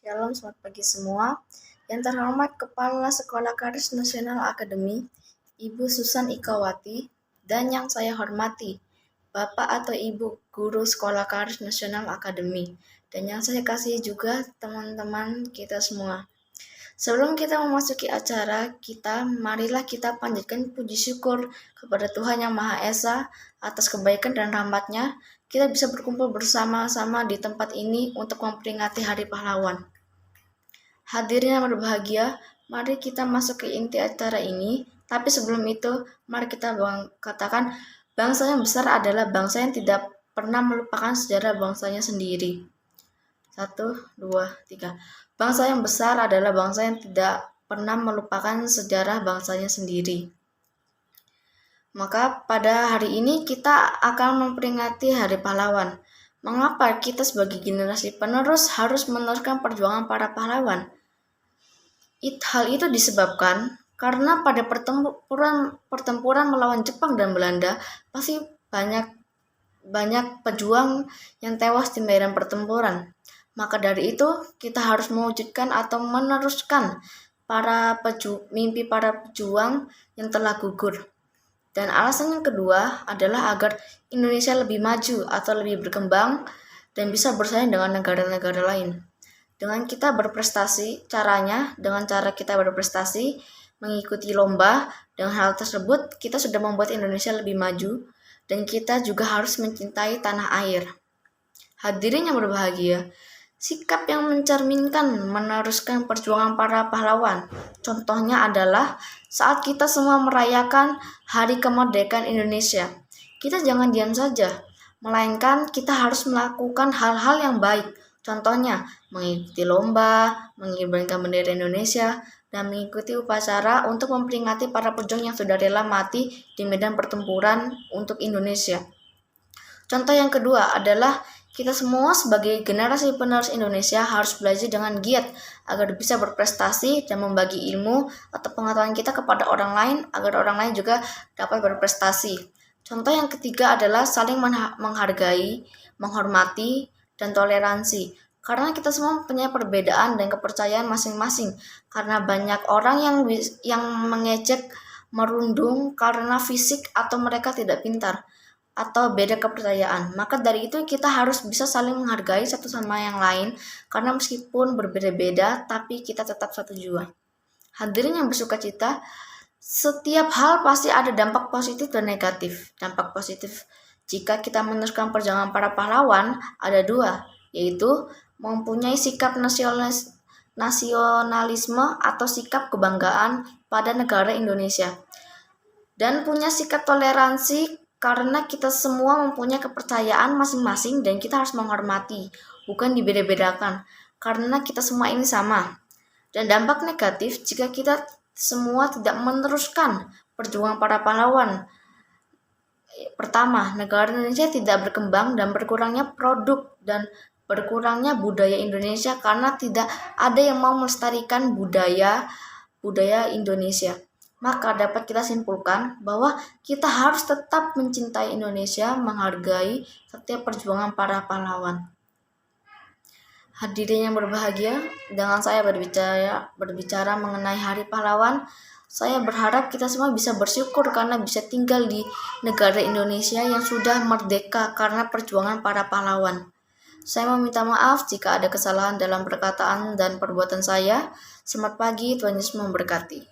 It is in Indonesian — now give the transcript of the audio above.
Shalom, selamat pagi semua. Yang terhormat Kepala Sekolah Karis Nasional Akademi, Ibu Susan Ikawati, dan yang saya hormati, Bapak atau Ibu Guru Sekolah Karis Nasional Akademi, dan yang saya kasihi juga teman-teman kita semua. Sebelum kita memasuki acara kita, marilah kita panjatkan puji syukur kepada Tuhan Yang Maha Esa atas kebaikan dan rahmat-Nya. Kita bisa berkumpul bersama-sama di tempat ini untuk memperingati Hari Pahlawan. Hadirin yang berbahagia, mari kita masuk ke inti acara ini. Tapi sebelum itu, mari kita katakan bangsa yang besar adalah bangsa yang tidak pernah melupakan sejarah bangsanya sendiri. 1, 2, 3. Bangsa yang besar adalah bangsa yang tidak pernah melupakan sejarah bangsanya sendiri. Maka pada hari ini kita akan memperingati Hari Pahlawan. Mengapa kita sebagai generasi penerus harus meneruskan perjuangan para pahlawan? Hal itu disebabkan karena pada pertempuran melawan Jepang dan Belanda pasti banyak pejuang yang tewas di medan pertempuran. Maka dari itu kita harus mewujudkan atau meneruskan mimpi para pejuang yang telah gugur. Dan alasan yang kedua adalah agar Indonesia lebih maju atau lebih berkembang dan bisa bersaing dengan negara-negara lain. Dengan kita berprestasi, dengan cara kita berprestasi, mengikuti lomba, dengan hal tersebut kita sudah membuat Indonesia lebih maju dan kita juga harus mencintai tanah air. Hadirin yang berbahagia, sikap yang mencerminkan meneruskan perjuangan para pahlawan. Contohnya adalah saat kita semua merayakan Hari Kemerdekaan Indonesia. Kita jangan diam saja, melainkan kita harus melakukan hal-hal yang baik. Contohnya, mengikuti lomba, mengibarkan bendera Indonesia, dan mengikuti upacara untuk memperingati para pejuang yang sudah rela mati di medan pertempuran untuk Indonesia. Contoh yang kedua adalah kita semua sebagai generasi penerus Indonesia harus belajar dengan giat agar bisa berprestasi dan membagi ilmu atau pengetahuan kita kepada orang lain agar orang lain juga dapat berprestasi. Contoh yang ketiga adalah saling menghargai, menghormati, dan toleransi. Karena kita semua punya perbedaan dan kepercayaan masing-masing. Karena banyak orang yang mengejek, merundung karena fisik atau mereka tidak pintar atau beda kepercayaan. Maka dari itu kita harus bisa saling menghargai satu sama yang lain karena meskipun berbeda-beda tapi kita tetap satu jua. Hadirin yang bersukacita, setiap hal pasti ada dampak positif dan negatif. Dampak positif jika kita meneruskan perjuangan para pahlawan ada 2, yaitu mempunyai sikap nasionalisme atau sikap kebanggaan pada negara Indonesia dan punya sikap toleransi karena kita semua mempunyai kepercayaan masing-masing dan kita harus menghormati, bukan dibeda-bedakan, karena kita semua ini sama. Dan dampak negatif jika kita semua tidak meneruskan perjuangan para pahlawan. Pertama, negara Indonesia tidak berkembang dan berkurangnya produk dan berkurangnya budaya Indonesia karena tidak ada yang mau melestarikan budaya Indonesia. Maka dapat kita simpulkan bahwa kita harus tetap mencintai Indonesia, menghargai setiap perjuangan para pahlawan. Hadirin yang berbahagia, dengan saya berbicara mengenai Hari Pahlawan, saya berharap kita semua bisa bersyukur karena bisa tinggal di negara Indonesia yang sudah merdeka karena perjuangan para pahlawan. Saya meminta maaf jika ada kesalahan dalam perkataan dan perbuatan saya. Selamat pagi, Tuhan Yesus memberkati.